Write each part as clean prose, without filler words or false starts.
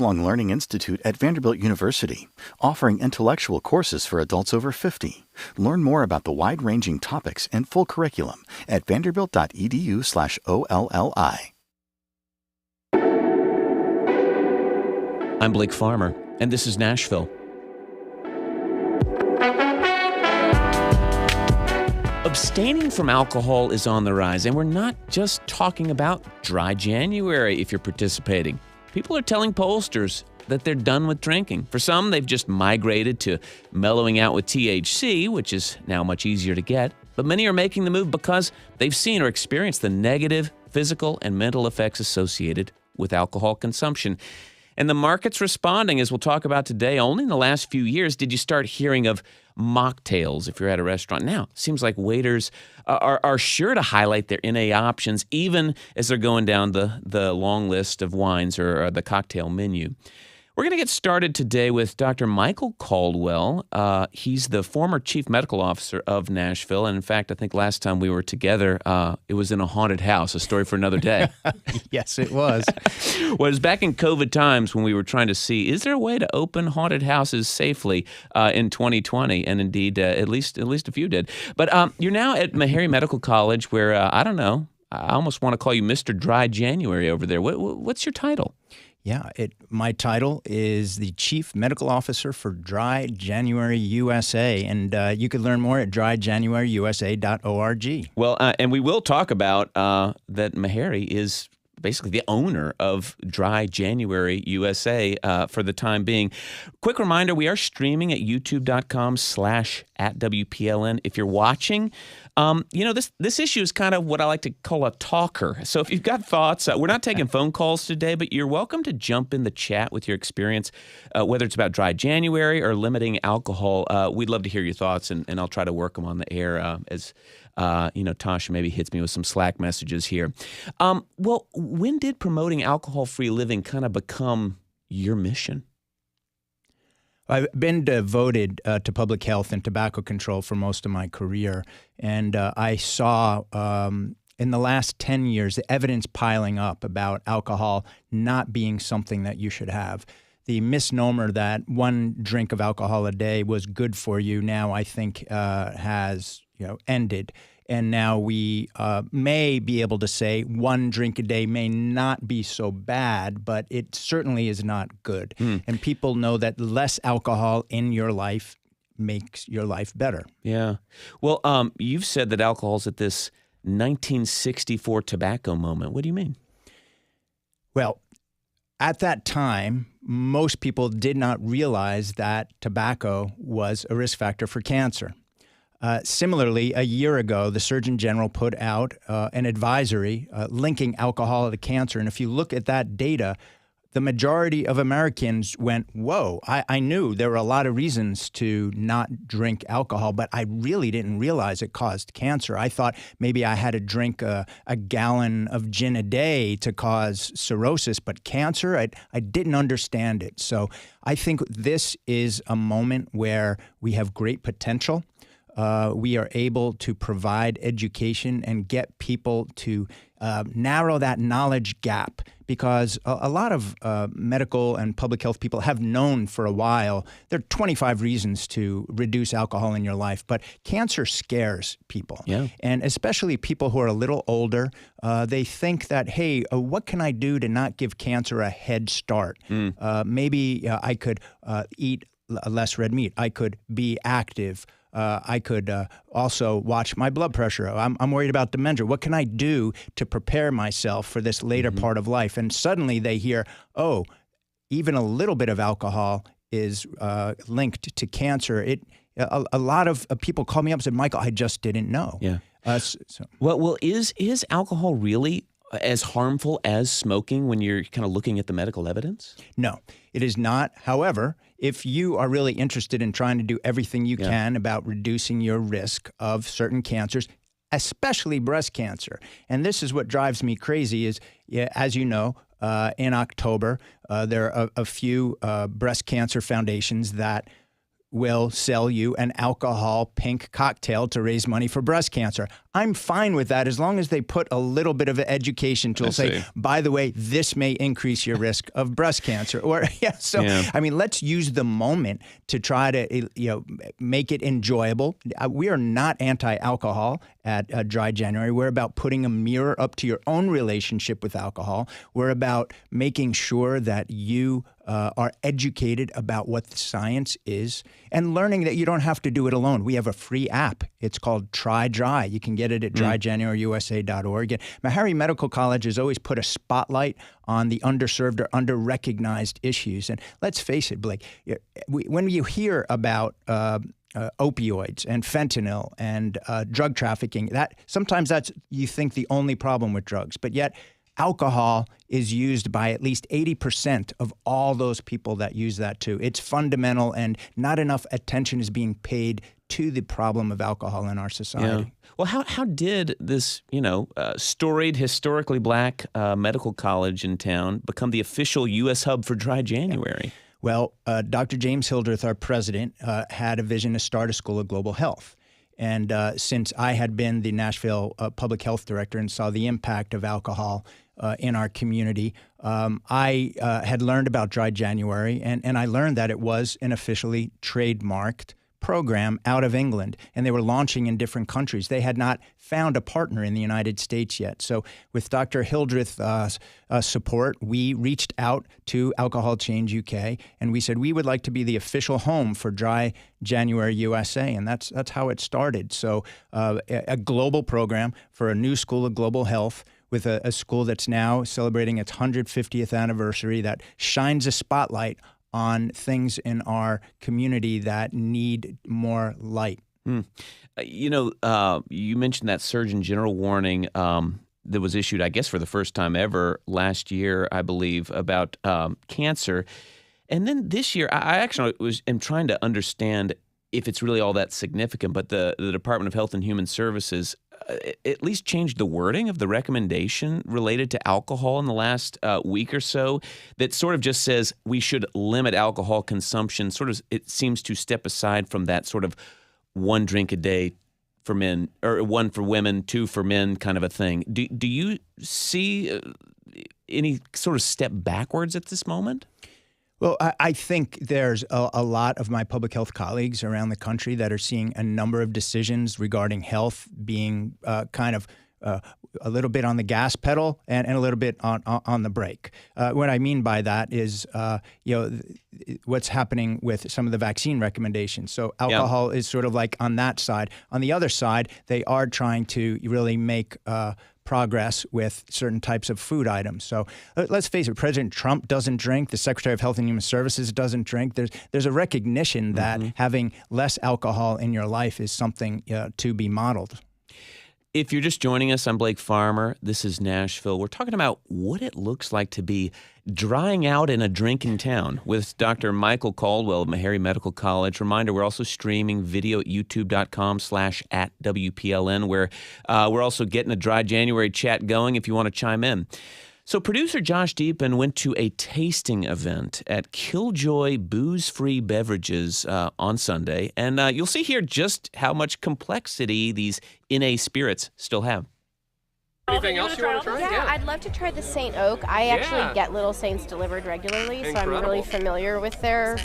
lifelong learning institute at Vanderbilt University, offering intellectual courses for adults over 50. Learn more about the wide-ranging topics and full curriculum at vanderbilt.edu/OLLI. I'm Blake Farmer, and this is Nashville. Abstaining from alcohol is on the rise, and we're not just talking about dry January if you're participating. People are telling pollsters that they're done with drinking. For some, they've just migrated to mellowing out with THC, which is now much easier to get. But many are making the move because they've seen or experienced the negative physical and mental effects associated with alcohol consumption. And the market's responding, as we'll talk about today. Only in the last few years did you start hearing of mocktails if you're at a restaurant. Now, it seems like waiters are sure to highlight their NA options, even as they're going down the long list of wines or the cocktail menu. We're going to get started today with Dr. Michael Caldwell. He's the former chief medical officer of Nashville. And in fact, I think last time we were together, it was in a haunted house, a story for another day. Yes, it was. Well, it was back in COVID times when we were trying to see, is there a way to open haunted houses safely in 2020? And indeed, at least a few did. But you're now at Meharry Medical College where, I don't know, I almost want to call you Mr. Dry January over there. What's your title? Yeah, my title is the Chief Medical Officer for Dry January USA, and you could learn more at dryjanuaryusa.org. Well, and we will talk about that Meharry is basically the owner of Dry January USA for the time being. Quick reminder, we are streaming at youtube.com/@WPLN. If you're watching, this issue is kind of what I like to call a talker. So if you've got thoughts, we're not taking phone calls today, but you're welcome to jump in the chat with your experience, whether it's about Dry January or limiting alcohol. We'd love to hear your thoughts, and I'll try to work them on the air as Tasha maybe hits me with some Slack messages here. Well, when did promoting alcohol-free living kind of become your mission? I've been devoted to public health and tobacco control for most of my career, and I saw in the last 10 years the evidence piling up about alcohol not being something that you should have. The misnomer that one drink of alcohol a day was good for you now, I think, has ended. And now we may be able to say one drink a day may not be so bad, but it certainly is not good. And people know that less alcohol in your life makes your life better. Yeah. Well, you've said that alcohol's at this 1964 tobacco moment. What do you mean? Well, at that time, most people did not realize that tobacco was a risk factor for cancer. Similarly, a year ago, the Surgeon General put out an advisory linking alcohol to cancer. And if you look at that data, the majority of Americans went, whoa, I knew there were a lot of reasons to not drink alcohol, but I really didn't realize it caused cancer. I thought maybe I had to drink a gallon of gin a day to cause cirrhosis, but cancer, I didn't understand it. So I think this is a moment where we have great potential. We are able to provide education and get people to narrow that knowledge gap, because a lot of medical and public health people have known for a while there are 25 reasons to reduce alcohol in your life, but cancer scares people. Yeah. And especially people who are a little older, they think that, hey, what can I do to not give cancer a head start? Maybe I could eat less red meat. I could be active. I could also watch my blood pressure. I'm worried about dementia. What can I do to prepare myself for this later part of life? And suddenly they hear, oh, even a little bit of alcohol is linked to cancer. A lot of people call me up and said, Michael, I just didn't know. Yeah. Well, is alcohol really as harmful as smoking when you're kind of looking at the medical evidence? No, it is not. However, if you are really interested in trying to do everything you can about reducing your risk of certain cancers, especially breast cancer, and this is what drives me crazy is, as you know, in October, there are a few breast cancer foundations that will sell you an alcohol pink cocktail to raise money for breast cancer. I'm fine with that as long as they put a little bit of an education tool. Say, by the way, this may increase your risk of breast cancer. Or I mean, let's use the moment to try to make it enjoyable. We are not anti-alcohol at Dry January. We're about putting a mirror up to your own relationship with alcohol. We're about making sure that you are educated about what the science is and learning that you don't have to do it alone. We have a free app. It's called Try Dry. You can get it at dryjanuaryusa.org. And Meharry Medical College has always put a spotlight on the underserved or under-recognized issues. And let's face it, Blake, when you hear about opioids and fentanyl and drug trafficking, sometimes you think the only problem with drugs, but yet alcohol is used by at least 80% of all those people that use that too. It's fundamental, and not enough attention is being paid to the problem of alcohol in our society. Yeah. Well, how did this, storied, historically black medical college in town become the official U.S. hub for Dry January? Well, Dr. James Hildreth, our president, had a vision to start a school of global health. And since I had been the Nashville public health director and saw the impact of alcohol in our community, I had learned about Dry January, and I learned that it was an officially trademarked program out of England, and they were launching in different countries. They had not found a partner in the United States yet. So with Dr. Hildreth's support, we reached out to Alcohol Change UK, and we said we would like to be the official home for Dry January USA, and that's how it started. So a global program for a new school of global health, with a school that's now celebrating its 150th anniversary, that shines a spotlight on things in our community that need more light. You mentioned that Surgeon General warning that was issued, I guess, for the first time ever last year, I believe, about cancer. And then this year, I actually am trying to understand if it's really all that significant, but the Department of Health and Human Services at least changed the wording of the recommendation related to alcohol in the last week or so, that sort of just says we should limit alcohol consumption. Sort of, it seems to step aside from that sort of one drink a day for men, or one for women, two for men kind of a thing. Do you see any sort of step backwards at this moment? Well, I think there's a lot of my public health colleagues around the country that are seeing a number of decisions regarding health being kind of a little bit on the gas pedal and a little bit on the brake. What I mean by that is, what's happening with some of the vaccine recommendations. So alcohol is sort of like on that side. On the other side, they are trying to really make progress with certain types of food items. So let's face it, President Trump doesn't drink. The Secretary of Health and Human Services doesn't drink. There's a recognition that having less alcohol in your life is something to be modeled. If you're just joining us, I'm Blake Farmer. This is Nashville. We're talking about what it looks like to be drying out in a drinking town with Dr. Michael Caldwell of Meharry Medical College. Reminder, we're also streaming video at youtube.com/@WPLN, where we're also getting a Dry January chat going if you want to chime in. So producer Josh Deepin went to a tasting event at Killjoy Booze-Free Beverages on Sunday, and you'll see here just how much complexity these NA spirits still have. Anything else you want to try? Yeah, I'd love to try the St. Oak. I actually get Little Saints delivered regularly, so I'm really familiar with their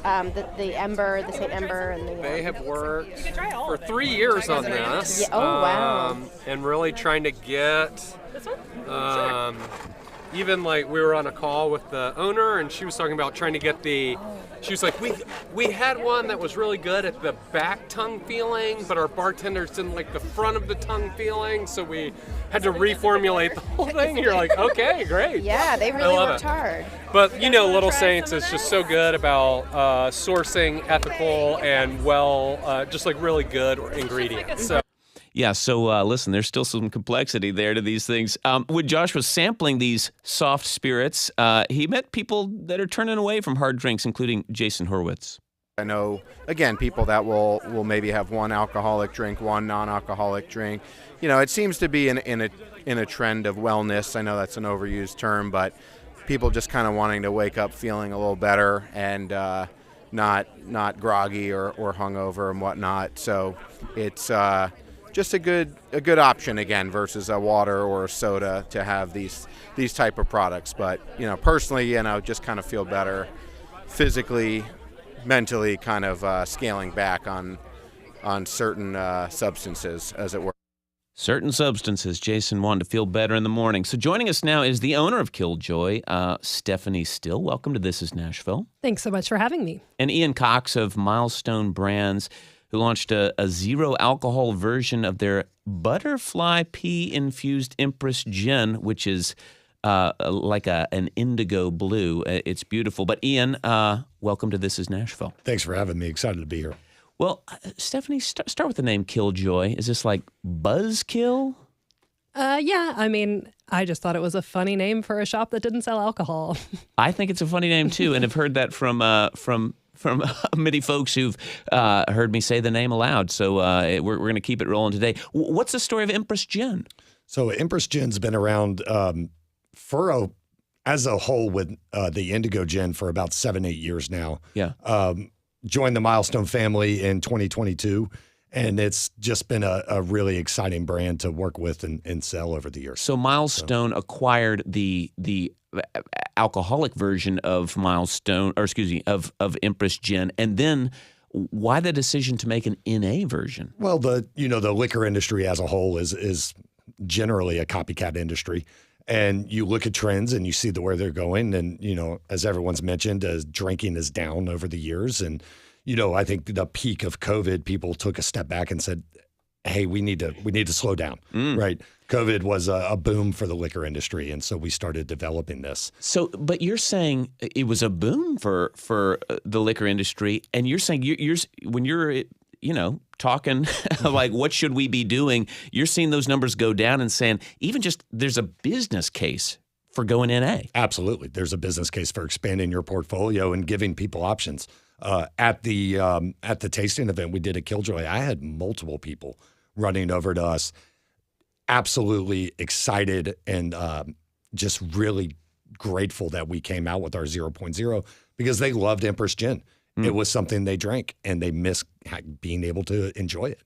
the Ember, the St. Ember, and the. They have worked for 3 years on this. Yeah, oh wow! And really trying to get. Even like we were on a call with the owner, and she was talking about trying to get the. She was like, we had one that was really good at the back tongue feeling, but our bartenders didn't like the front of the tongue feeling, so we had to reformulate the whole thing. And you're like, okay, great. Yeah, they really worked hard. But Little Saints is just so good about sourcing ethical and just like really good ingredients. So. Yeah, so listen, there's still some complexity there to these things. When Josh was sampling these soft spirits, he met people that are turning away from hard drinks, including Jason Horwitz. I know, again, people that will maybe have one alcoholic drink, one non-alcoholic drink. It seems to be in a trend of wellness. I know that's an overused term, but people just kind of wanting to wake up feeling a little better and not groggy or hungover and whatnot. So it's just a good option again versus a water or a soda to have these type of products. But personally, just kind of feel better physically, mentally, kind of scaling back on certain substances, as it were. Certain substances. Jason wanted to feel better in the morning. So joining us now is the owner of Killjoy, Stephanie Styll. Welcome to This Is Nashville. Thanks so much for having me. And Ian Cox of Milestone Brands, who launched a zero alcohol version of their butterfly pea-infused Empress gin, which is like an indigo blue. It's beautiful. But Ian, welcome to This Is Nashville. Thanks for having me. Excited to be here. Well, Stephanie, start with the name Killjoy. Is this like buzzkill? Yeah, I mean, I just thought it was a funny name for a shop that didn't sell alcohol. I think it's a funny name too, and I've heard that from many folks who've heard me say the name aloud. So we're going to keep it rolling today. What's the story of Empress Gin? So Empress Gin's been around as a whole with the Indigo Gin for about 7-8 years now. Yeah. Joined the Milestone family in 2022, and it's just been a really exciting brand to work with and sell over the years. So Milestone acquired the alcoholic version of of Empress Gin, and then why the decision to make an NA version? Well, the liquor industry as a whole is generally a copycat industry. And you look at trends and you see where they're going. And, as everyone's mentioned, drinking is down over the years. And, I think the peak of COVID, people took a step back and said, hey, we need to slow down, right? COVID was a boom for the liquor industry. And so we started developing this. So, but you're saying it was a boom for the liquor industry. And you're saying when you're talking like what should we be doing, you're seeing those numbers go down and saying even just there's a business case for going NA. Absolutely. There's a business case for expanding your portfolio and giving people options. At the tasting event we did at Killjoy, I had multiple people running over to us, absolutely excited and just really grateful that we came out with our 0.0 because they loved Empress Gin. It was something they drank, and they missed being able to enjoy it.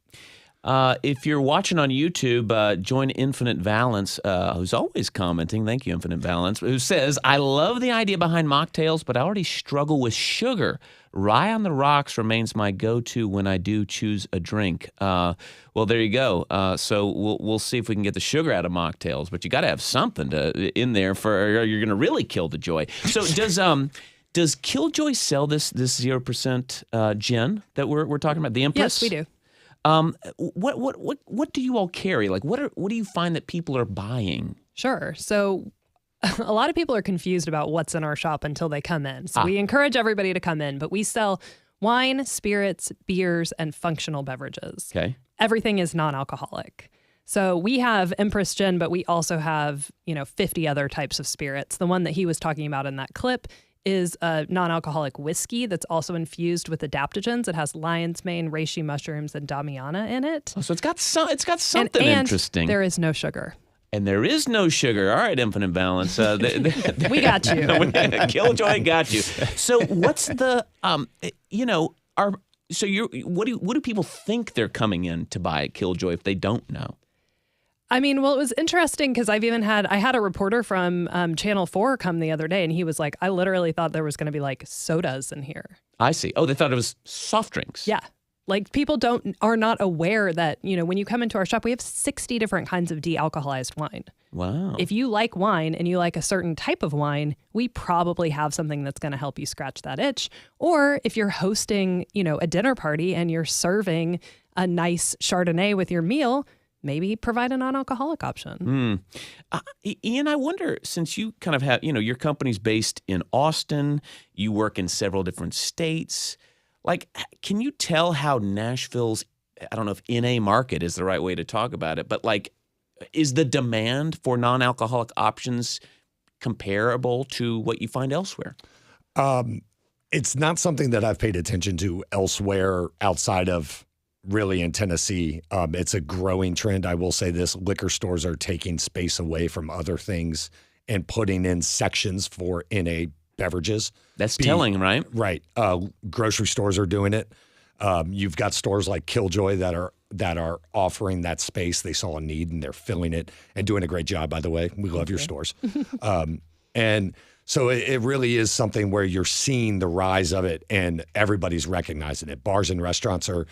If you're watching on YouTube, join Infinite Valence, who's always commenting. Thank you, Infinite Valence, who says, I love the idea behind mocktails, but I already struggle with sugar. Rye on the rocks remains my go-to when I do choose a drink. Well, there you go. So we'll see if we can get the sugar out of mocktails, but you got to have something in there or you're going to really kill the joy. So does Killjoy sell this 0% gin that we're talking about, the Empress? Yes, we do. What do you all carry? Like, what do you find that people are buying? Sure. So a lot of people are confused about what's in our shop until they come in. So we encourage everybody to come in, but we sell wine, spirits, beers, and functional beverages. Okay. Everything is non-alcoholic. So we have Empress Gin, but we also have, 50 other types of spirits. The one that he was talking about in that clip is a non-alcoholic whiskey that's also infused with adaptogens. It has lion's mane, reishi mushrooms, and damiana in it. Oh, so it's got something interesting. There is no sugar. And there is no sugar. All right, Infinite Balance. We got you. Killjoy got you. So what's the what do people think they're coming in to buy at Killjoy if they don't know? I mean, well, it was interesting because I had a reporter from Channel 4 come the other day, and he was like, I literally thought there was going to be like sodas in here. I see. Oh, they thought it was soft drinks. Yeah. Like people are not aware that, when you come into our shop, we have 60 different kinds of de-alcoholized wine. Wow. If you like wine and you like a certain type of wine, we probably have something that's going to help you scratch that itch. Or if you're hosting, a dinner party and you're serving a nice Chardonnay with your meal, maybe provide a non-alcoholic option. Ian, I wonder, since you kind of have, your company's based in Austin, you work in several different states. Like, can you tell how Nashville's, I don't know if NA market is the right way to talk about it, but like, is the demand for non-alcoholic options comparable to what you find elsewhere? It's not something that I've paid attention to elsewhere outside of really in Tennessee. It's a growing trend. I will say this, liquor stores are taking space away from other things and putting in sections for NA beverages. That's telling, right? Right. Grocery stores are doing it. You've got stores like Killjoy that are offering that space. They saw a need and they're filling it and doing a great job, by the way. We love your stores. And so it really is something where you're seeing the rise of it and everybody's recognizing it. Bars and restaurants are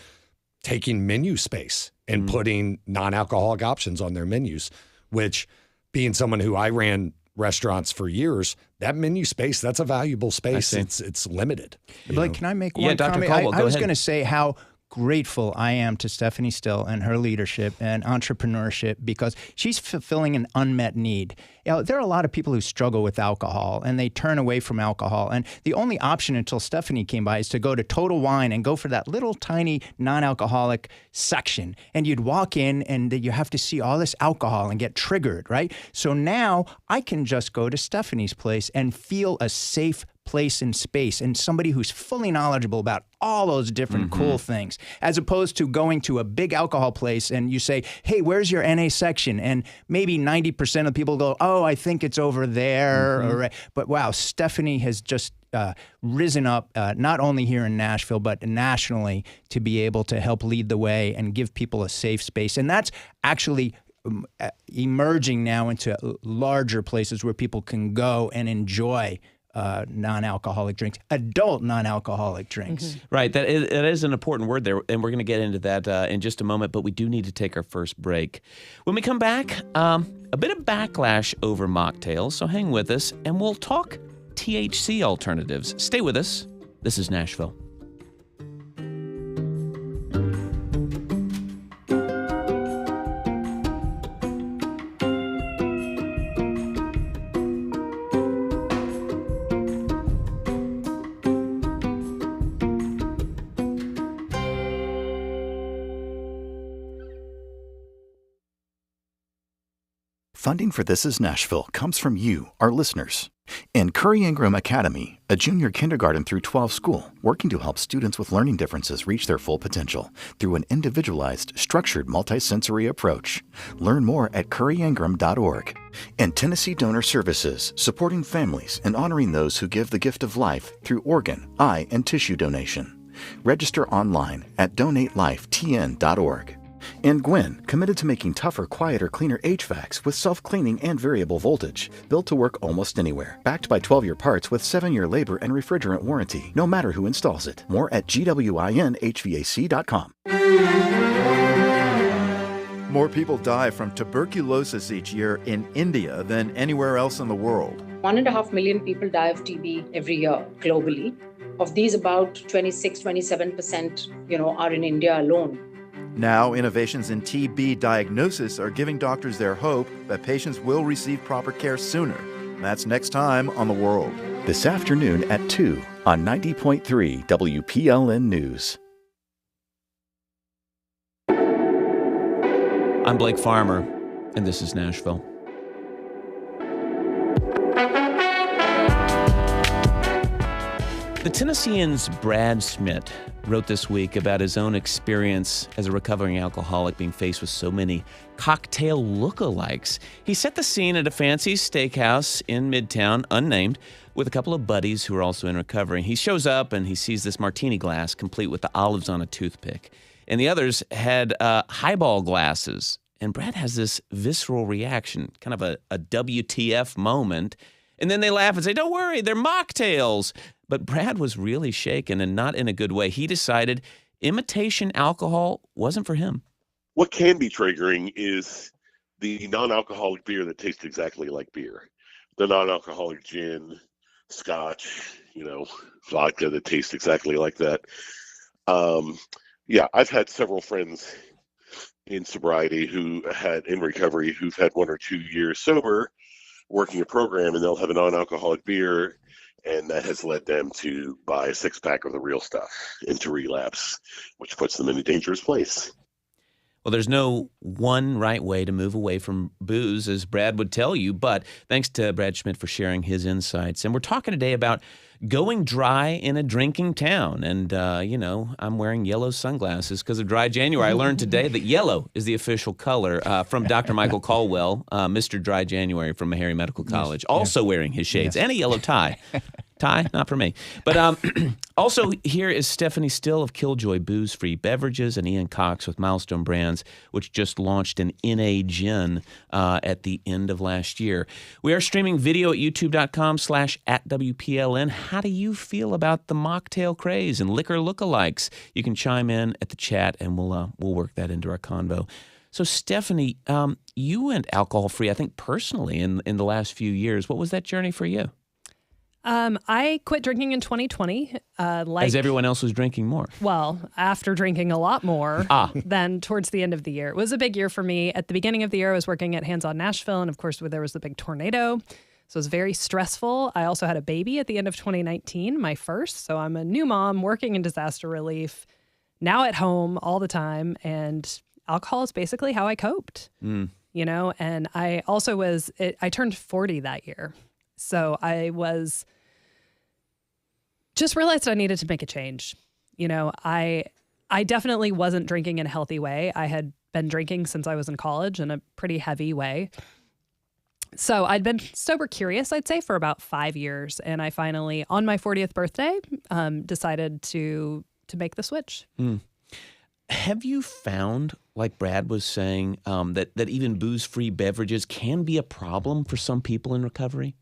taking menu space and putting non-alcoholic options on their menus, which, being someone who I ran restaurants for years, that menu space, that's a valuable space. It's limited. Blake, can I make one Dr. comment? Caldwell, I was going to say how grateful I am to Stephanie Styll and her leadership and entrepreneurship, because she's fulfilling an unmet need. There are a lot of people who struggle with alcohol and they turn away from alcohol. And the only option until Stephanie came by is to go to Total Wine and go for that little tiny non-alcoholic section. And you'd walk in and you have to see all this alcohol and get triggered, right? So now I can just go to Stephanie's place and feel a safe place and space and somebody who's fully knowledgeable about all those different cool things, as opposed to going to a big alcohol place and you say, hey, where's your NA section? And maybe 90% of people go, oh, I think it's over there. But wow, Stephanie has just risen up, not only here in Nashville, but nationally, to be able to help lead the way and give people a safe space. And that's actually emerging now into larger places where people can go and enjoy non-alcoholic drinks, adult non-alcoholic drinks. Right. That is an important word there, and we're going to get into that in just a moment, but we do need to take our first break. When we come back, a bit of backlash over mocktails, so hang with us, and we'll talk THC alternatives. Stay with us. This is Nashville. Funding for This Is Nashville comes from you, our listeners. And Curry Ingram Academy, a junior kindergarten through 12 school, working to help students with learning differences reach their full potential through an individualized, structured, multisensory approach. Learn more at curryingram.org. And Tennessee Donor Services, supporting families and honoring those who give the gift of life through organ, eye, and tissue donation. Register online at donatelifetn.org. And Gwen, committed to making tougher, quieter, cleaner HVACs with self-cleaning and variable voltage. Built to work almost anywhere. Backed by 12-year parts with 7-year labor and refrigerant warranty. No matter who installs it. More at gwinhvac.com. More people die from tuberculosis each year in India than anywhere else in the world. 1.5 million people die of TB every year globally. Of these, about 27%, are in India alone. Now, innovations in TB diagnosis are giving doctors their hope that patients will receive proper care sooner. That's next time on The World. This afternoon at 2 on 90.3 WPLN News. I'm Blake Farmer, and this is Nashville. The Tennessean's Brad Schmidt wrote this week about his own experience as a recovering alcoholic being faced with so many cocktail lookalikes. He set the scene at a fancy steakhouse in Midtown, unnamed, with a couple of buddies who are also in recovery. He shows up and he sees this martini glass complete with the olives on a toothpick. And the others had highball glasses. And Brad has this visceral reaction, kind of a WTF moment. And then they laugh and say, don't worry, they're mocktails. But Brad was really shaken, and not in a good way. He decided imitation alcohol wasn't for him. What can be triggering is the non-alcoholic beer that tastes exactly like beer. The non-alcoholic gin, scotch, vodka that tastes exactly like that. I've had several friends in sobriety in recovery who've had 1 or 2 years sober working a program, and they'll have a non-alcoholic beer, and that has led them to buy a 6-pack of the real stuff and to relapse, which puts them in a dangerous place. Well, there's no one right way to move away from booze, as Brad would tell you, but thanks to Brad Schmidt for sharing his insights. And we're talking today about going dry in a drinking town. And, I'm wearing yellow sunglasses because of dry January. I learned today that yellow is the official color from Dr. Michael Caldwell, Mr. Dry January from Meharry Medical College, also wearing his shades and a yellow tie. Ty, not for me. But also here is Stephanie Styll of Killjoy Booze-Free Beverages and Ian Cox with Milestone Brands, which just launched an NA Gin at the end of last year. We are streaming video at youtube.com/@WPLN. How do you feel about the mocktail craze and liquor lookalikes? You can chime in at the chat, and we'll work that into our convo. So, Stephanie, you went alcohol-free, I think, personally in the last few years. What was that journey for you? I quit drinking in 2020. As everyone else was drinking more. Well, after drinking a lot more than towards the end of the year. It was a big year for me. At the beginning of the year, I was working at Hands On Nashville, and of course, there was the big tornado. So it was very stressful. I also had a baby at the end of 2019, my first. So I'm a new mom working in disaster relief, now at home all the time, and alcohol is basically how I coped. You know, and I also I turned 40 that year. So I just realized I needed to make a change. You know, I definitely wasn't drinking in a healthy way. I had been drinking since I was in college in a pretty heavy way. So I'd been sober curious, I'd say, for about 5 years. And I finally, on my 40th birthday, decided to make the switch. Have you found, like Brad was saying, that even booze-free beverages can be a problem for some people in recovery?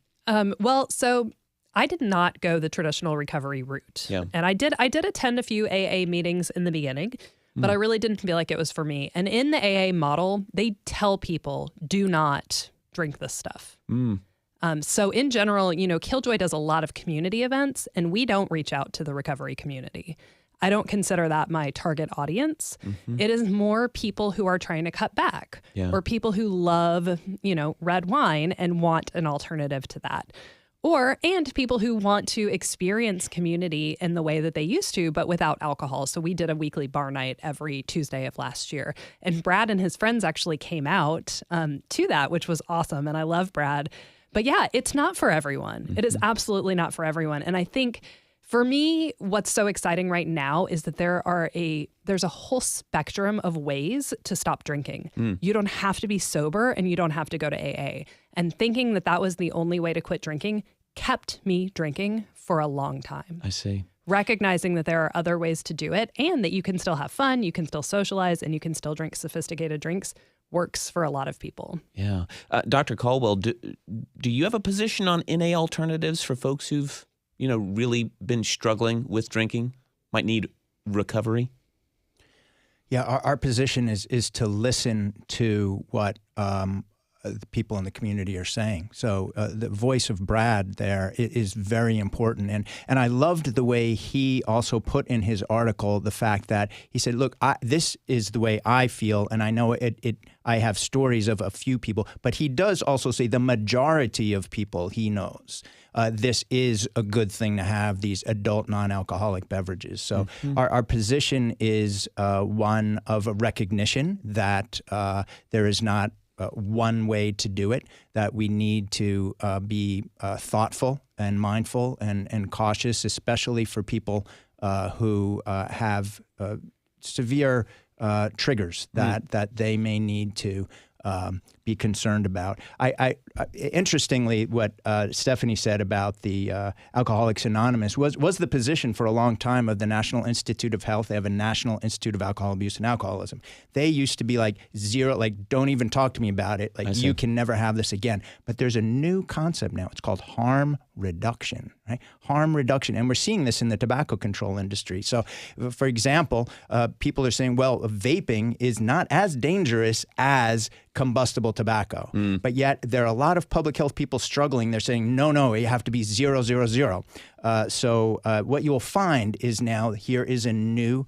Well, so I did not go the traditional recovery route. Yeah. And I did attend a few AA meetings in the beginning, but I really didn't feel like it was for me. And in the AA model, they tell people, do not drink this stuff. So in general, you know, Killjoy does a lot of community events, and we don't reach out to the recovery community. I don't consider that my target audience. It is more people who are trying to cut back or people who love, you know, red wine and want an alternative to that. And people who want to experience community in the way that they used to, but without alcohol. So we did a weekly bar night every Tuesday of last year. And Brad and his friends actually came out to that, which was awesome. And I love Brad. But yeah, it's not for everyone. It is absolutely not for everyone. And I think for me, what's so exciting right now is that there's a whole spectrum of ways to stop drinking. You don't have to be sober and you don't have to go to AA. And thinking that was the only way to quit drinking kept me drinking for a long time. I see. Recognizing that there are other ways to do it and that you can still have fun, you can still socialize, and you can still drink sophisticated drinks works for a lot of people. Yeah. Dr. Caldwell, do you have a position on NA alternatives for folks who've really been struggling with drinking, might need recovery? Yeah, our position is to listen to what the people in the community are saying. So the voice of Brad there is very important. And I loved the way he also put in his article the fact that he said, look, this is the way I feel, and I know I have stories of a few people, but he does also say the majority of people he knows. This is a good thing to have, these adult non-alcoholic beverages. So our position is one of a recognition that there is not one way to do it, that we need to be thoughtful and mindful and cautious, especially for people who have severe triggers that they may need to be concerned about. Interestingly, what Stephanie said about the Alcoholics Anonymous was the position for a long time of the National Institute of Health. They have a National Institute of Alcohol Abuse and Alcoholism. They used to be like zero, like don't even talk to me about it. Like you can never have this again. But there's a new concept now. It's called harm reduction, right? Harm reduction. And we're seeing this in the tobacco control industry. So, for example, people are saying, well, vaping is not as dangerous as combustible tobacco. But yet there are a lot of public health people struggling. They're saying, no, you have to be 0, 0, 0. So what you'll find is now here is a new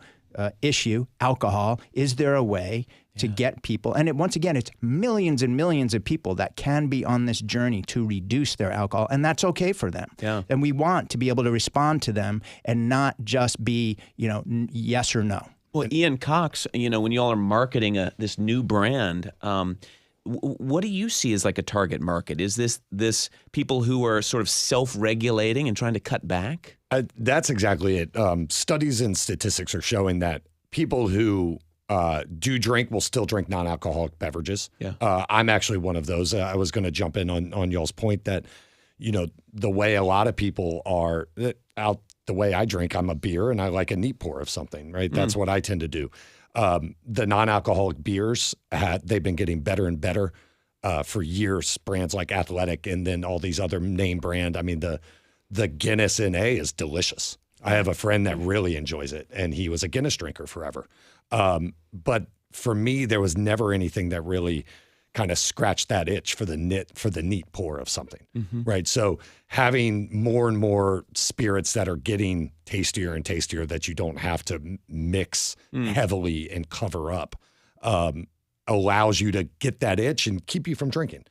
issue, alcohol. Is there a way to get people, and once again, it's millions and millions of people that can be on this journey to reduce their alcohol, and that's okay for them. Yeah. And we want to be able to respond to them and not just be, yes or no. Well, Ian Cox, when you all are marketing this new brand, what do you see as like a target market? Is this people who are sort of self-regulating and trying to cut back? That's exactly it. Studies and statistics are showing that people who do drink will still drink non-alcoholic beverages. Yeah. I'm actually one of those. I was going to jump in on y'all's point that the way a lot of people are out. The way I drink, I'm a beer, and I like a neat pour of something, right? That's what I tend to do. The non-alcoholic beers, they've been getting better and better for years. Brands like Athletic and then all these other name brand. I mean, the Guinness NA is delicious. I have a friend that really enjoys it, and he was a Guinness drinker forever. But for me, there was never anything that really kind of scratched that itch for the neat pour of something, right? So having more and more spirits that are getting tastier and tastier that you don't have to mix heavily and cover up allows you to get that itch and keep you from drinking.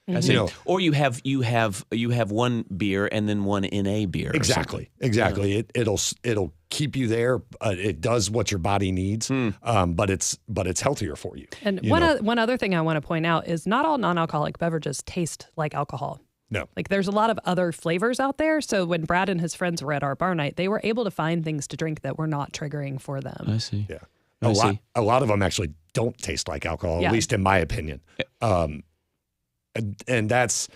Or you have one beer and then one NA beer. Exactly. Yeah. It'll keep you there. It does what your body needs, but it's healthier for you. And one other thing I want to point out is not all non-alcoholic beverages taste like alcohol. No. Like there's a lot of other flavors out there. So when Brad and his friends were at our bar night, they were able to find things to drink that were not triggering for them. I see. Yeah. A lot of them actually don't taste like alcohol, at least in my opinion. And that's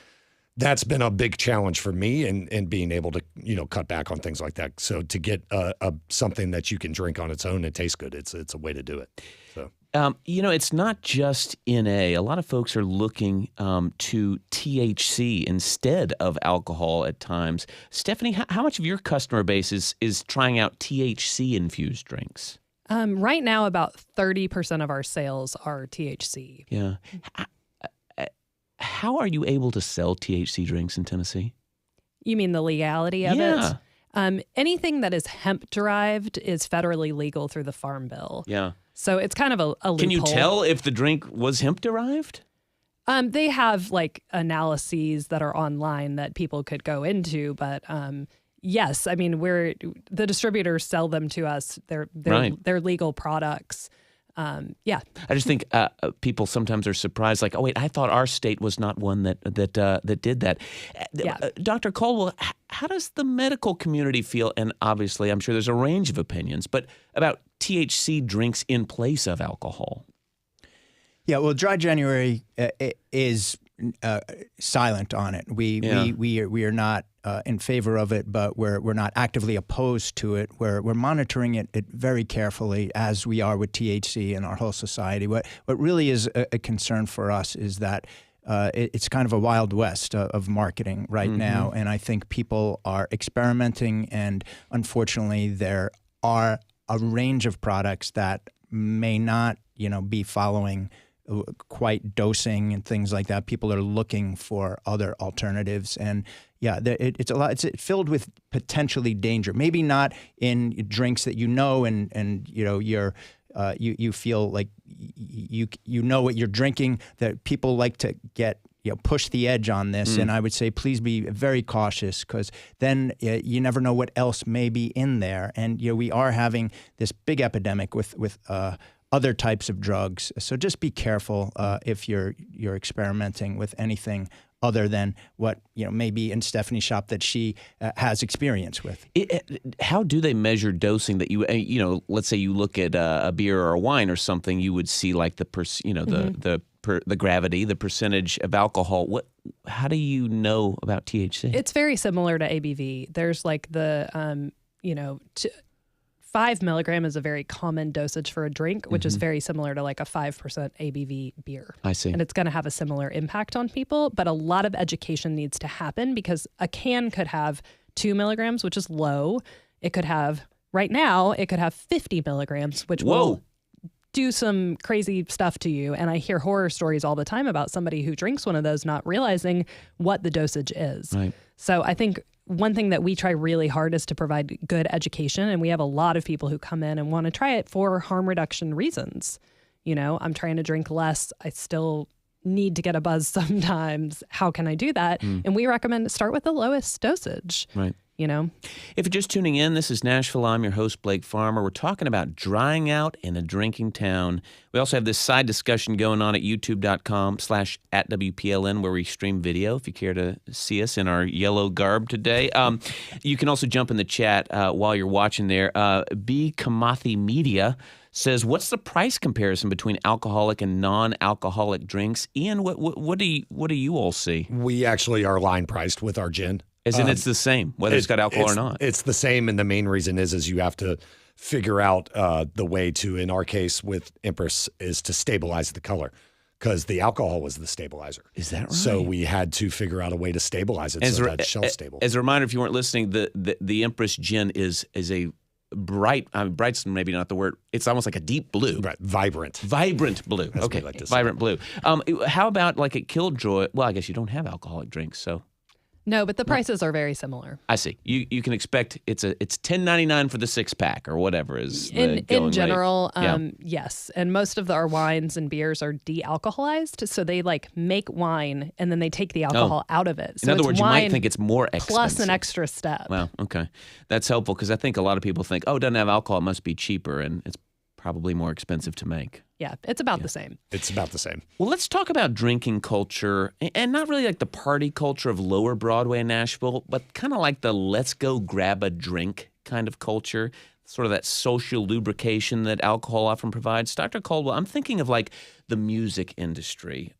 been a big challenge for me in being able to, cut back on things like that. So to get something that you can drink on its own and taste good, it's a way to do it. So. It's not just NA. A lot of folks are looking to THC instead of alcohol at times. Stephanie, how much of your customer base is trying out THC-infused drinks? Right now, about 30% of our sales are THC. Yeah. How are you able to sell THC drinks in Tennessee? You mean the legality of it? Anything that is hemp-derived is federally legal through the Farm Bill. Yeah. So it's kind of a loophole. Can you tell if the drink was hemp-derived? They have analyses that are online that people could go into, but yes, I mean the distributors sell them to us. They're legal products. Yeah. I just think people sometimes are surprised, like, oh wait, I thought our state was not one that did that. Yeah. Dr. Caldwell, how does the medical community feel? And obviously, I'm sure there's a range of opinions, but about THC drinks in place of alcohol. Yeah, well, Dry January is silent on it. We are not in favor of it, but we're not actively opposed to it. We're monitoring it very carefully, as we are with THC in our whole society. What really is a concern for us is that it's kind of a wild west of marketing right now, and I think people are experimenting, and unfortunately, there are a range of products that may not, be following quite dosing and things like that. People are looking for other alternatives, and it's filled with potentially danger. Maybe not in drinks that and you feel like you know what you're drinking. That people like to get push the edge on this, and I would say please be very cautious, because then you never know what else may be in there. And we are having this big epidemic with other types of drugs. So just be careful if you're experimenting with anything other than what maybe in Stephanie's shop that she has experience with. How do they measure dosing? That let's say you look at a beer or a wine or something, you would see like the gravity, the percentage of alcohol. How do you know about THC? It's very similar to ABV. There's like the 5 milligram is a very common dosage for a drink, which is very similar to like a 5% ABV beer. I see. And it's going to have a similar impact on people, but a lot of education needs to happen, because a can could have 2 milligrams, which is low. It could have 50 milligrams, which will do some crazy stuff to you. And I hear horror stories all the time about somebody who drinks one of those not realizing what the dosage is. Right. So I think one thing that we try really hard is to provide good education, and we have a lot of people who come in and want to try it for harm reduction reasons. I'm trying to drink less. I still need to get a buzz sometimes. How can I do that? And we recommend start with the lowest dosage. Right. If you're just tuning in, this is Nashville. I'm your host, Blake Farmer. We're talking about drying out in a drinking town. We also have this side discussion going on at youtube.com/@WPLN, where we stream video if you care to see us in our yellow garb today. You can also jump in the chat while you're watching there. B. Kamathi Media says, what's the price comparison between alcoholic and non-alcoholic drinks? Ian, what do you all see? We actually are line priced with our gin. As in, it's the same, whether it's got alcohol or not. It's the same, and the main reason is you have to figure out the way to, in our case with Empress, is to stabilize the color, because the alcohol was the stabilizer. Is that right? So we had to figure out a way to stabilize it so that's shelf stable. As a reminder, if you weren't listening, the Empress gin is a bright, bright's maybe not the word. It's almost like a deep blue. Right, vibrant blue. As Okay, we like to say. vibrant blue. How about like at Killjoy? Well, I guess you don't have alcoholic drinks, so. No, but the prices are very similar. I see. You can expect it's $10.99 for the 6-pack or whatever is in general. Yeah. Yes, and most of our wines and beers are de-alcoholized, so they like make wine and then they take the alcohol out of it. So in other it's words, you might think it's more expensive plus an extra step. Wow. Okay, that's helpful because I think a lot of people think, oh, it doesn't have alcohol, it must be cheaper, and it's probably more expensive to make. Yeah, it's about the same. It's about the same. Well, let's talk about drinking culture, and not really like the party culture of Lower Broadway in Nashville, but kind of like the let's go grab a drink kind of culture, sort of that social lubrication that alcohol often provides. Dr. Caldwell, I'm thinking of like the music industry,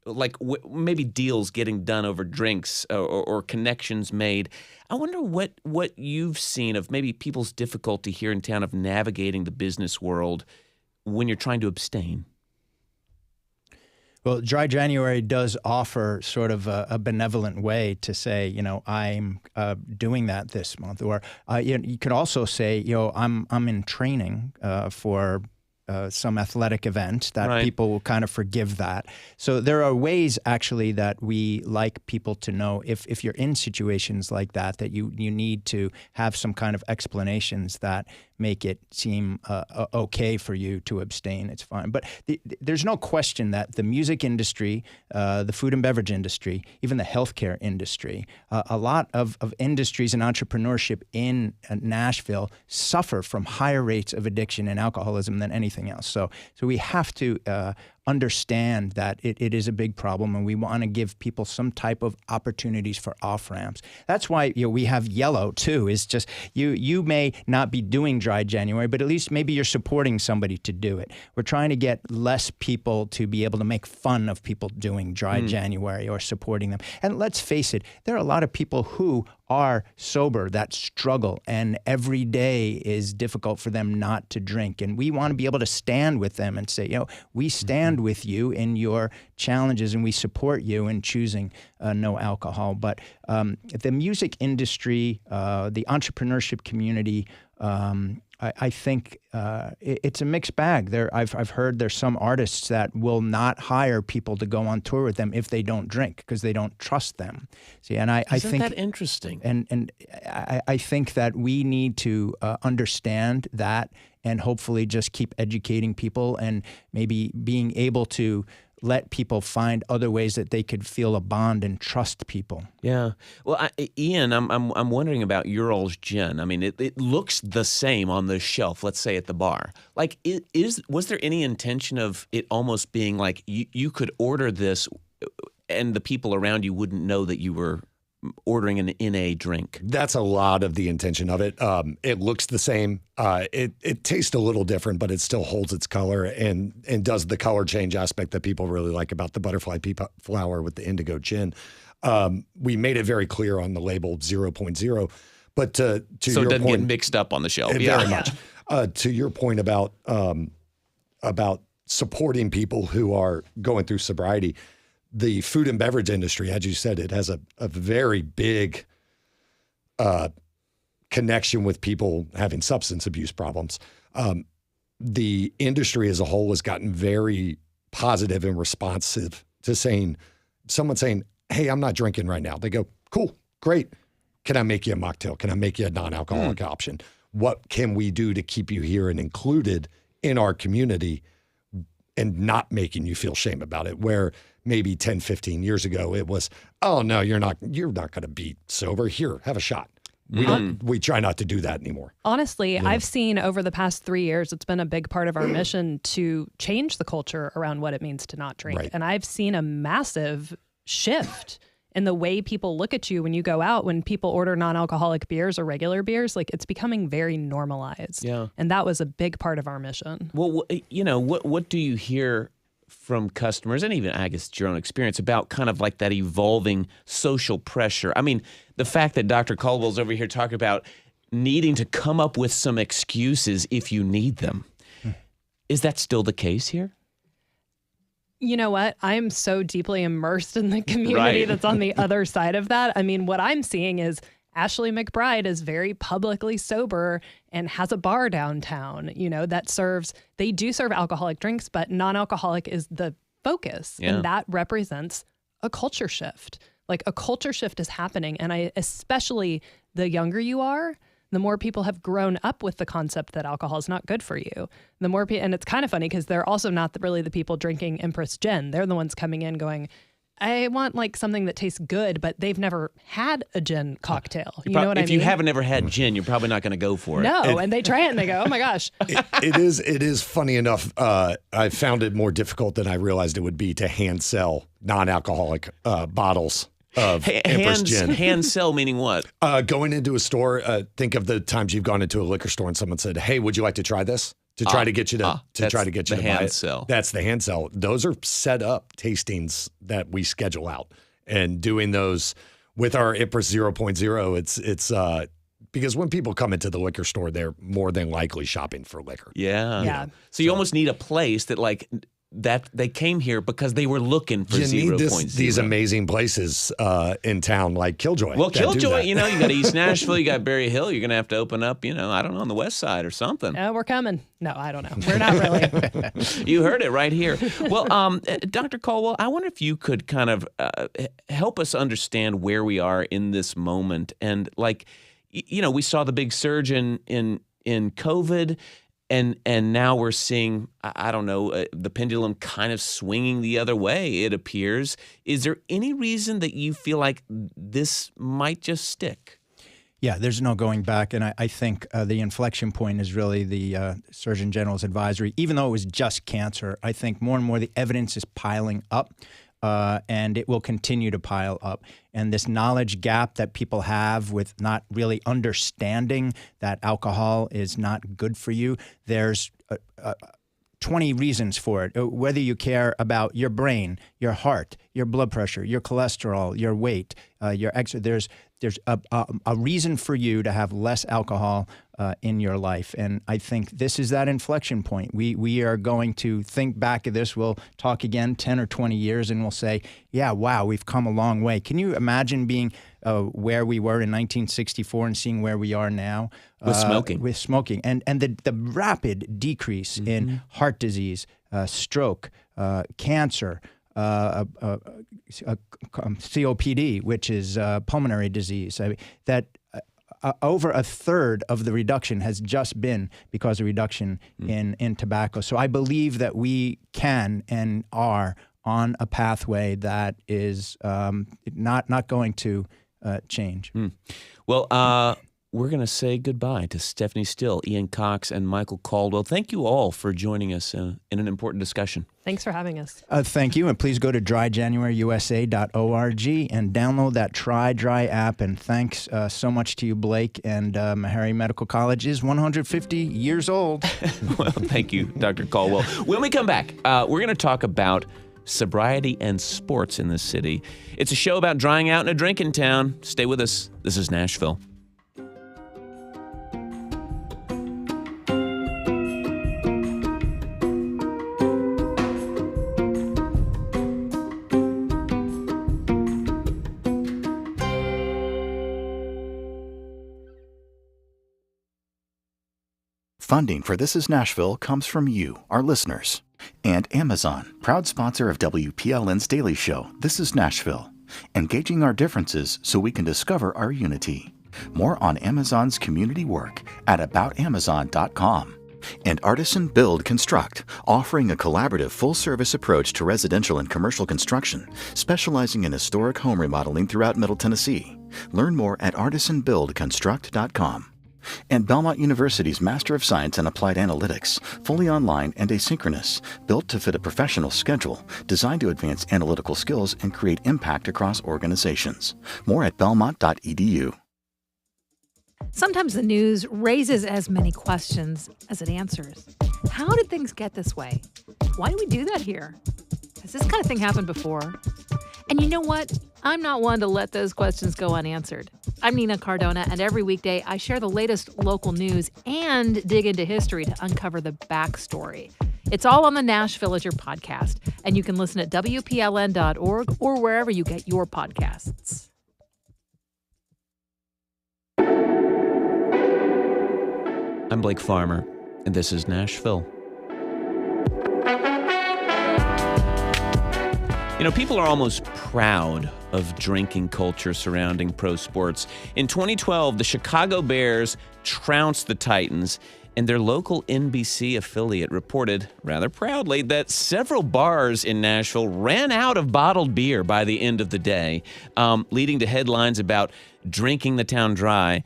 like maybe deals getting done over drinks or connections made. I wonder what you've seen of maybe people's difficulty here in town of navigating the business world when you're trying to abstain. Well, Dry January does offer sort of a benevolent way to say, I'm doing that this month. Or you could also say, I'm in training for some athletic event that people will kind of forgive that. So there are ways actually that we like people to know if you're in situations like that you need to have some kind of explanations that make it seem okay for you to abstain. It's fine. But there's no question that the music industry, the food and beverage industry, even the healthcare industry, a lot of industries and entrepreneurship in Nashville suffer from higher rates of addiction and alcoholism than anything else. So we have to understand that it is a big problem, and we want to give people some type of opportunities for off-ramps. That's why we have Yellow too. Is just you may not be doing Dry January, but at least maybe you're supporting somebody to do it. We're trying to get less people to be able to make fun of people doing Dry January or supporting them. And let's face it, there are a lot of people who are sober that struggle, and every day is difficult for them not to drink. And we want to be able to stand with them and say, we stand with you in your challenges, and we support you in choosing no alcohol. But the music industry, the entrepreneurship community, I think it's a mixed bag. I've heard there's some artists that will not hire people to go on tour with them if they don't drink because they don't trust them. See, and I think that interesting. And I think that we need to understand that and hopefully just keep educating people and maybe being able to let people find other ways that they could feel a bond and trust people. Yeah. Well, Ian, I'm wondering about your all's gin. I mean, it looks the same on the shelf, let's say at the bar. Like, was there any intention of it almost being like you could order this and the people around you wouldn't know that you were ordering an NA drink? That's a lot of the intention of it. It looks the same. It tastes a little different, but it still holds its color and does the color change aspect that people really like about the butterfly pea flower with the Indigo gin. We made it very clear on the label 0.0, but to your point, so it doesn't get mixed up on the shelf. Very much. To your point about supporting people who are going through sobriety, the food and beverage industry, as you said, it has a very big connection with people having substance abuse problems. The industry as a whole has gotten very positive and responsive to someone saying, hey, I'm not drinking right now. They go, cool, great. Can I make you a mocktail? Can I make you a non-alcoholic option? What can we do to keep you here and included in our community and not making you feel shame about it? Where maybe 10, 15 years ago, it was, oh no, you're not going to be sober. Here, have a shot. We try not to do that anymore. Honestly, I've seen over the past 3 years, it's been a big part of our mission to change the culture around what it means to not drink. Right. And I've seen a massive shift in the way people look at you when you go out, when people order non-alcoholic beers or regular beers. Like, it's becoming very normalized. Yeah. And that was a big part of our mission. Well, what do you hear from customers, and even, I guess, your own experience, about kind of like that evolving social pressure? I mean, the fact that Dr. Caldwell's over here talking about needing to come up with some excuses if you need them. Is that still the case here? You know what? I'm so deeply immersed in the community that's on the other side of that. I mean, what I'm seeing is Ashley McBride is very publicly sober and has a bar downtown, that they do serve alcoholic drinks, but non-alcoholic is the focus. Yeah. And that represents a culture shift. Like, a culture shift is happening. And especially the younger you are, the more people have grown up with the concept that alcohol is not good for you. The more and it's kind of funny because they're also not really the people drinking Empress Gin. They're the ones coming in going, I want like something that tastes good, but they've never had a gin cocktail. You know what I mean? If you haven't ever had gin, you're probably not going to go for it. No, and they try it and they go, oh my gosh. It is funny enough. I found it more difficult than I realized it would be to hand sell non-alcoholic bottles of Empress Gin. Hand sell meaning what? Going into a store, think of the times you've gone into a liquor store and someone said, hey, would you like to try this? To try to get you to buy hand it. sell. That's the hand sell. Those are set up tastings that we schedule out, and doing those with our Empress 0.0. It's because when people come into the liquor store, they're more than likely shopping for liquor. Yeah. So you almost need a place that they came here because they were looking for 0.0. These amazing places in town like Killjoy. Well, Killjoy, you got East Nashville, you got Berry Hill. You're going to have to open up, I don't know, on the west side or something. We're coming. No, I don't know. We're not really. You heard it right here. Well, Dr. Caldwell, I wonder if you could kind of help us understand where we are in this moment. And we saw the big surge in COVID. And now we're seeing, I don't know, the pendulum kind of swinging the other way, it appears. Is there any reason that you feel like this might just stick? Yeah, there's no going back. And I think the inflection point is really the Surgeon General's advisory. Even though it was just cancer, I think more and more the evidence is piling up. And it will continue to pile up. And this knowledge gap that people have with not really understanding that alcohol is not good for you, there's 20 reasons for it. Whether you care about your brain, your heart, your blood pressure, your cholesterol, your weight, your exercise, there's a reason for you to have less alcohol in your life. And I think this is that inflection point. We are going to think back at this. We'll talk again 10 or 20 years and we'll say, yeah, wow, we've come a long way. Can you imagine being where we were in 1964 and seeing where we are now? With smoking. With smoking. And the rapid decrease in heart disease, stroke, cancer, COPD, which is pulmonary disease. That over a third of the reduction has just been because of reduction in tobacco. So I believe that we can and are on a pathway that is not going to change. Well, we're going to say goodbye to Stephanie Styll, Ian Cox, and Michael Caldwell. Thank you all for joining us in an important discussion. Thanks for having us. Thank you, and please go to dryjanuaryusa.org and download that Try Dry app. And thanks so much to you, Blake. And Meharry Medical College is 150 years old. Well, thank you, Dr. Caldwell. When we come back, we're going to talk about sobriety and sports in this city. It's a show about drying out in a drinking town. Stay with us. This is Nashville. Funding for This Is Nashville comes from you, our listeners, and Amazon, proud sponsor of WPLN's Daily Show, This Is Nashville, engaging our differences so we can discover our unity. More on Amazon's community work at aboutamazon.com. And Artisan Build Construct, offering a collaborative full-service approach to residential and commercial construction, specializing in historic home remodeling throughout Middle Tennessee. Learn more at artisanbuildconstruct.com. And Belmont University's Master of Science in Applied Analytics, fully online and asynchronous, built to fit a professional schedule, designed to advance analytical skills and create impact across organizations. More at belmont.edu. Sometimes the news raises as many questions as it answers. How did things get this way? Why do we do that here? Has this kind of thing happened before? And you know what? I'm not one to let those questions go unanswered. I'm Nina Cardona, and every weekday I share the latest local news and dig into history to uncover the backstory. It's all on the Nashvillager podcast, and you can listen at WPLN.org or wherever you get your podcasts. I'm Blake Farmer, and this is Nashville. You know, people are almost proud of drinking culture surrounding pro sports. In 2012, the Chicago Bears trounced the Titans, and their local NBC affiliate reported, rather proudly, that several bars in Nashville ran out of bottled beer by the end of the day, leading to headlines about drinking the town dry.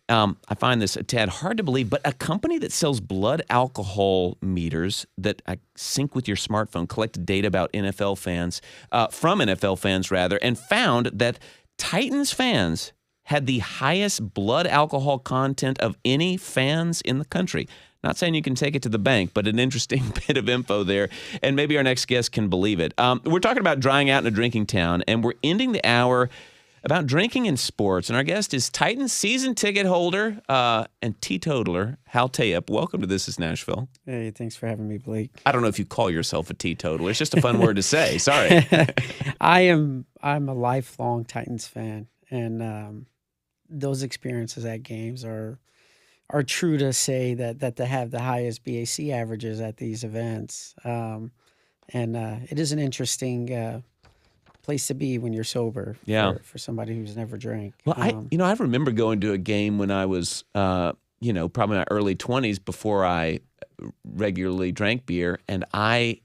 I find this a tad hard to believe, but a company that sells blood alcohol meters that sync with your smartphone collected data about NFL fans, from NFL fans rather, and found that Titans fans had the highest blood alcohol content of any fans in the country. Not saying you can take it to the bank, but an interesting bit of info there, and maybe our next guest can believe it. We're talking about drying out in a drinking town, and we're ending the hour about drinking in sports. And our guest is Titans season ticket holder and teetotaler Hal Tayip. Welcome to This Is Nashville. Hey, thanks for having me, Blake. I don't know if you call yourself a teetotaler. It's just a fun word to say. Sorry. I'm a lifelong Titans fan, and those experiences at games are true to say that they have the highest BAC averages at these events. And it is an interesting place to be when you're sober for somebody who's never drank. Well, I remember going to a game when I was, probably my early 20s before I regularly drank beer, and I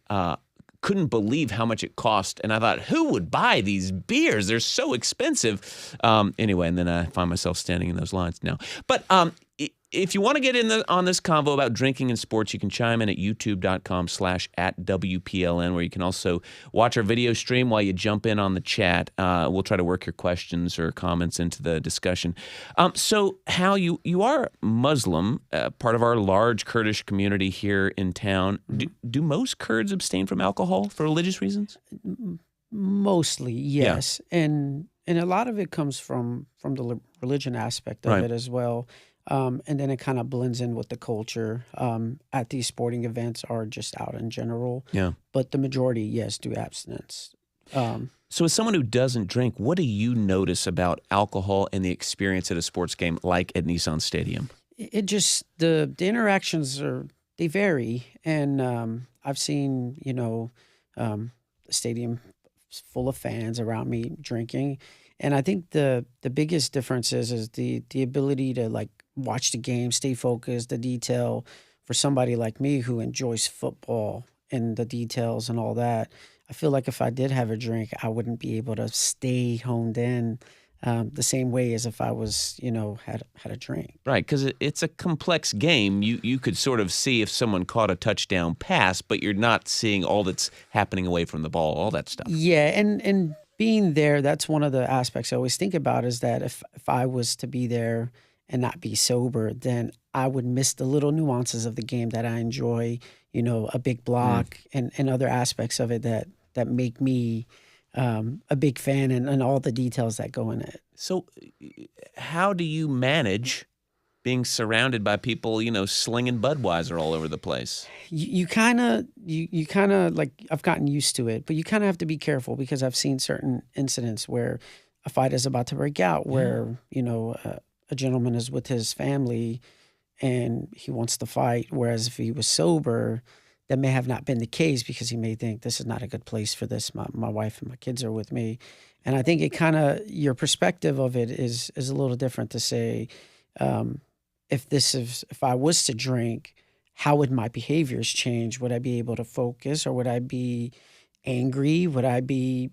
couldn't believe how much it cost. And I thought, who would buy these beers? They're so expensive. Anyway, and then I find myself standing in those lines now. But if you want to get in on this convo about drinking and sports, you can chime in at youtube.com/@WPLN, where you can also watch our video stream while you jump in on the chat. We'll try to work your questions or comments into the discussion. So, Hal, you are Muslim, part of our large Kurdish community here in town. Do most Kurds abstain from alcohol for religious reasons? Mostly, yes. Yeah. And a lot of it comes from the religion aspect of it as well. And then it kind of blends in with the culture at these sporting events or just out in general. Yeah. But the majority, yes, do abstinence. So as someone who doesn't drink, what do you notice about alcohol and the experience at a sports game like at Nissan Stadium? It just, the interactions they vary. And I've seen, the stadium full of fans around me drinking. And I think the biggest difference is the ability to watch the game, stay focused, the detail for somebody like me who enjoys football and the details and all that. I feel like if I did have a drink, I wouldn't be able to stay honed in the same way as if I was, had a drink. Right, because it's a complex game. You could sort of see if someone caught a touchdown pass, but you're not seeing all that's happening away from the ball, all that stuff. Yeah, and being there, that's one of the aspects I always think about is that if I was to be there and not be sober, then I would miss the little nuances of the game that I enjoy, a big block and other aspects of it that make me a big fan and all the details that go in it. So how do you manage being surrounded by people, slinging Budweiser all over the place? You kind of I've gotten used to it, but you kind of have to be careful because I've seen certain incidents where a fight is about to break out where, a gentleman is with his family and he wants to fight. Whereas if he was sober, that may have not been the case because he may think this is not a good place for this. My wife and my kids are with me. And I think it kind of, your perspective of it is a little different to say, if I was to drink, how would my behaviors change? Would I be able to focus or would I be angry? Would I be,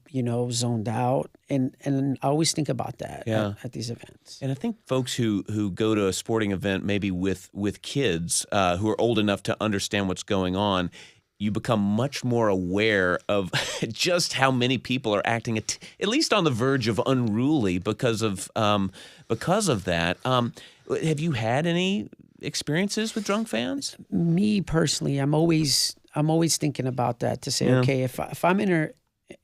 zoned out? And I always think about that at these events. And I think folks who go to a sporting event, maybe with kids who are old enough to understand what's going on, you become much more aware of just how many people are acting at least on the verge of unruly because of that. Have you had any experiences with drunk fans? Me personally, I'm always I'm always thinking about that to say, okay, if I'm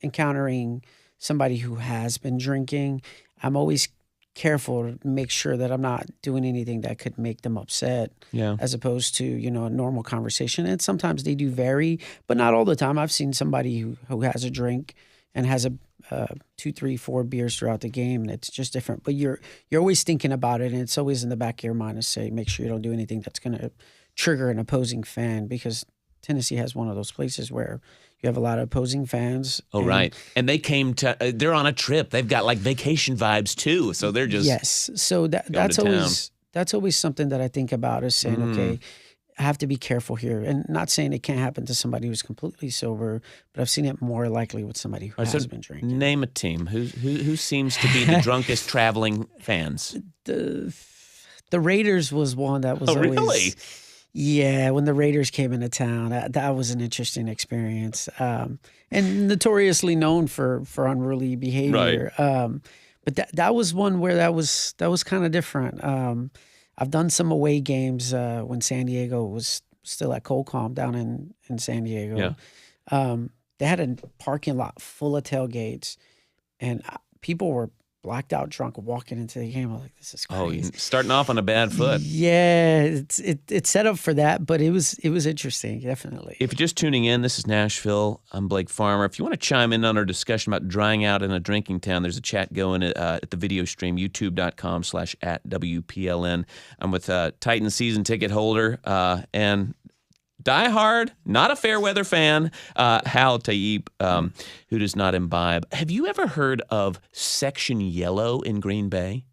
encountering somebody who has been drinking, I'm always careful to make sure that I'm not doing anything that could make them upset, as opposed to, a normal conversation. And sometimes they do vary, but not all the time. I've seen somebody who has a drink and has 2, 3, 4 beers throughout the game, and it's just different. But you're always thinking about it, and it's always in the back of your mind to say, make sure you don't do anything that's going to trigger an opposing fan, because Tennessee has one of those places where you have a lot of opposing fans. Oh, right. And they came they're on a trip. They've got like vacation vibes too. So they're just. Yes. So that's always something that I think about, is saying, okay, I have to be careful here. And not saying it can't happen to somebody who's completely sober, but I've seen it more likely with somebody who has been drinking. Name a team. Who seems to be the drunkest traveling fans? The Raiders was one that was always. Really? Yeah, when the Raiders came into town, that was an interesting experience, and notoriously known for unruly behavior. Right. But that was one where that was kind of different. I've done some away games when San Diego was still at Colcom down in San Diego. Yeah. They had a parking lot full of tailgates, and people were blacked out drunk walking into the game. I was like, this is crazy. Oh, starting off on a bad foot. Yeah, it's set up for that, but it was interesting, definitely. If you're just tuning in, this is Nashville. I'm Blake Farmer. If you want to chime in on our discussion about drying out in a drinking town, there's a chat going at the video stream, youtube.com/@WPLN. I'm with Titan season ticket holder and diehard, not a fair weather fan, Hal Tayip, who does not imbibe. Have you ever heard of Section Yellow in Green Bay?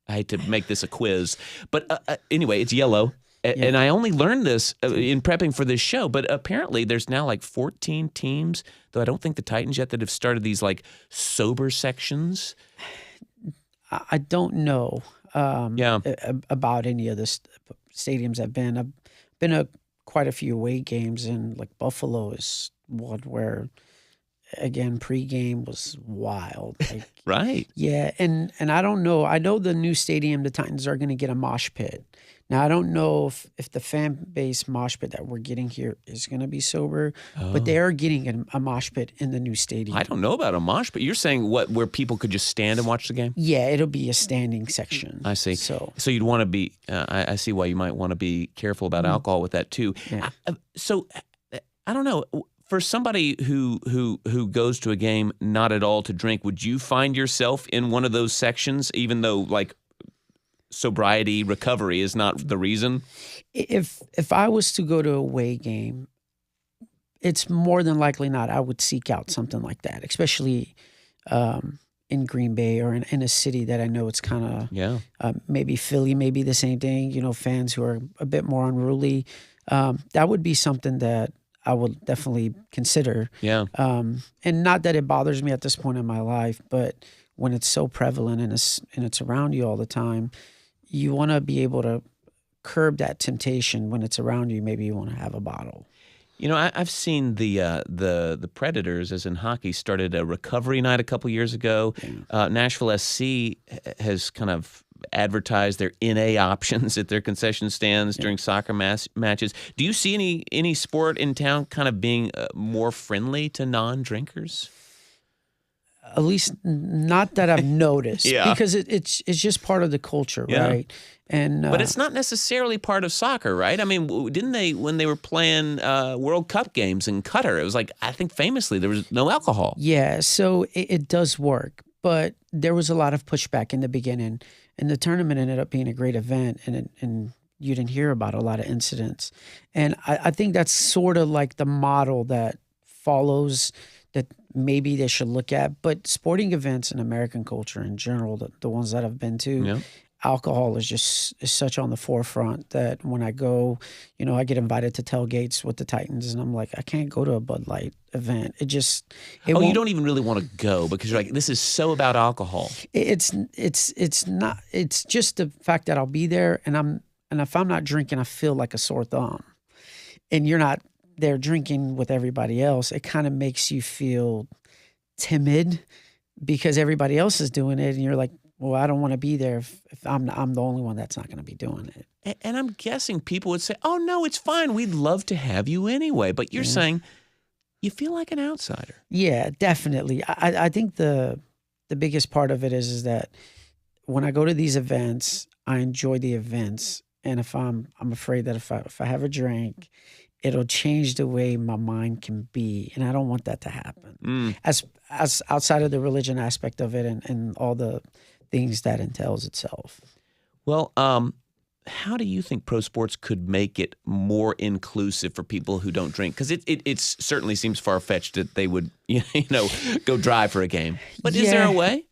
I hate to make this a quiz, but anyway, it's yellow. And I only learned this in prepping for this show, but apparently there's now like 14 teams, though I don't think the Titans yet, that have started these like sober sections. I don't know about any of the stadiums I've been. I've been to quite a few away games, and like Buffalo is one where, again, pregame was wild. Like, right. Yeah, and I don't know. I know the new stadium, the Titans are going to get a mosh pit. Now, I don't know if the fan base mosh pit that we're getting here is going to be sober, but they are getting a mosh pit in the new stadium. I don't know about a mosh pit. You're saying where people could just stand and watch the game? Yeah, it'll be a standing section. I see. So you'd want to be. I see why you might want to be careful about alcohol with that too. Yeah. So I don't know. For somebody who goes to a game not at all to drink, would you find yourself in one of those sections, even though like sobriety recovery is not the reason? If I was to go to a away game, it's more than likely not I would seek out something like that, especially in Green Bay or in a city that I know it's kind of maybe Philly, maybe the same thing. You know, fans who are a bit more unruly. That would be something that I would definitely consider. Yeah. And not that it bothers me at this point in my life, but when it's so prevalent and it's around you all the time, you want to be able to curb that temptation when it's around you. Maybe you want to have a bottle. You know, I've seen the Predators, as in hockey, started a recovery night a couple years ago. Nashville SC has kind of advertised their NA options at their concession stands during soccer matches. Do you see any sport in town kind of being more friendly to non-drinkers? At least not that I've noticed, because it's just part of the culture, right? And but it's not necessarily part of soccer, right? I mean, didn't they, when they were playing World Cup games in Qatar, it was like, I think famously there was no alcohol. Yeah, so it does work, but there was a lot of pushback in the beginning, and the tournament ended up being a great event, and you didn't hear about a lot of incidents. And I think that's sort of like the model that follows that maybe they should look at. But sporting events in American culture in general, the ones that I've been to, alcohol is such on the forefront that when I go, you know, I get invited to tailgates with the Titans, and I'm like, I can't go to a Bud Light event. You don't even really want to go because you're like, this is so about alcohol. It's not. It's just the fact that I'll be there, and if I'm not drinking, I feel like a sore thumb, and you're not there drinking with everybody else. It kind of makes you feel timid because everybody else is doing it, and you're like, well, I don't want to be there if I'm the only one that's not going to be doing it. And I'm guessing people would say, oh, no, it's fine. We'd love to have you anyway. But you're saying you feel like an outsider. Yeah, definitely. I think the biggest part of it is that when I go to these events, I enjoy the events. And if I'm afraid that if I have a drink, it'll change the way my mind can be. And I don't want that to happen. As outside of the religion aspect of it and all the things that entails itself. Well, how do you think pro sports could make it more inclusive for people who don't drink? Because it certainly seems far-fetched that they would, go drive for a game. But is there a way?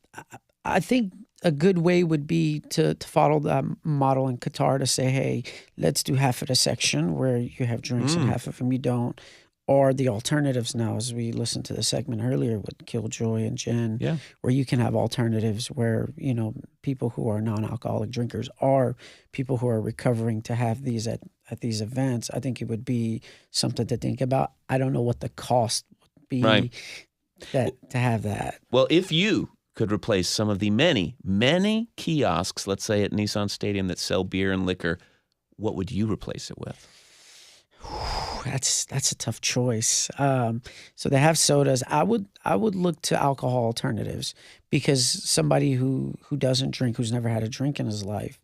I think a good way would be to follow that model in Qatar to say, hey, let's do half of the section where you have drinks and half of them you don't. Or the alternatives now, as we listened to the segment earlier with Killjoy and Jen, where you can have alternatives where, people who are non-alcoholic drinkers are people who are recovering to have these at these events. I think it would be something to think about. I don't know what the cost would be to have that. Well, if you could replace some of the many, many kiosks, let's say at Nissan Stadium, that sell beer and liquor, what would you replace it with? That's a tough choice. So they have sodas. I would look to alcohol alternatives because somebody who doesn't drink, who's never had a drink in his life,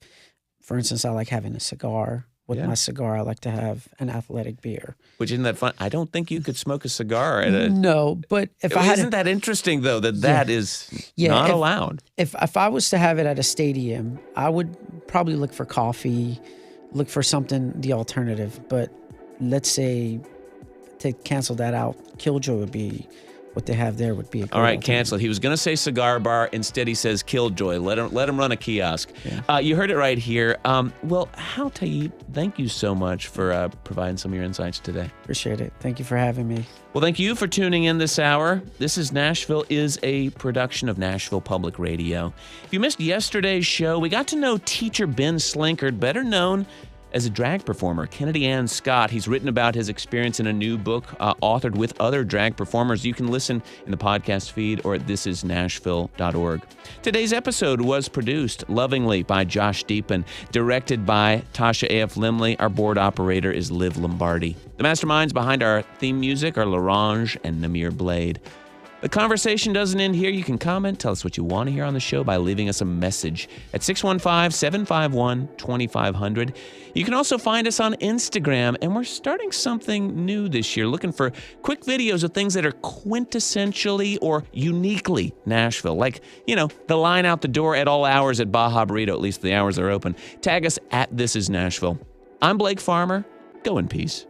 for instance, I like having a cigar. With my cigar, I like to have an athletic beer. Which isn't that fun? I don't think you could smoke a cigar at a... No, but if I had... Isn't that interesting, though, that is not allowed? If I was to have it at a stadium, I would probably look for coffee, look for something, the alternative. But let's say, to cancel that out, Killjoy would be... What they have there would be a all right, cancel it. He was going to say cigar bar. Instead, he says Killjoy. Let him run a kiosk. Yeah. You heard it right here. Well, Tayip, thank you so much for providing some of your insights today. Appreciate it. Thank you for having me. Well, thank you for tuning in this hour. This is Nashville is a production of Nashville Public Radio. If you missed yesterday's show, we got to know teacher Ben Slinkard, better known as a drag performer, Kennedy Ann Scott. He's written about his experience in a new book authored with other drag performers. You can listen in the podcast feed or at thisisnashville.org. Today's episode was produced lovingly by Josh Deepen, directed by Tasha A.F. Limley. Our board operator is Liv Lombardi. The masterminds behind our theme music are Larange and Namir Blade. The conversation doesn't end here. You can comment, tell us what you want to hear on the show by leaving us a message at 615-751-2500. You can also find us on Instagram, and we're starting something new this year, looking for quick videos of things that are quintessentially or uniquely Nashville, like, the line out the door at all hours at Baja Burrito, at least the hours are open. Tag us at This Is Nashville. I'm Blake Farmer. Go in peace.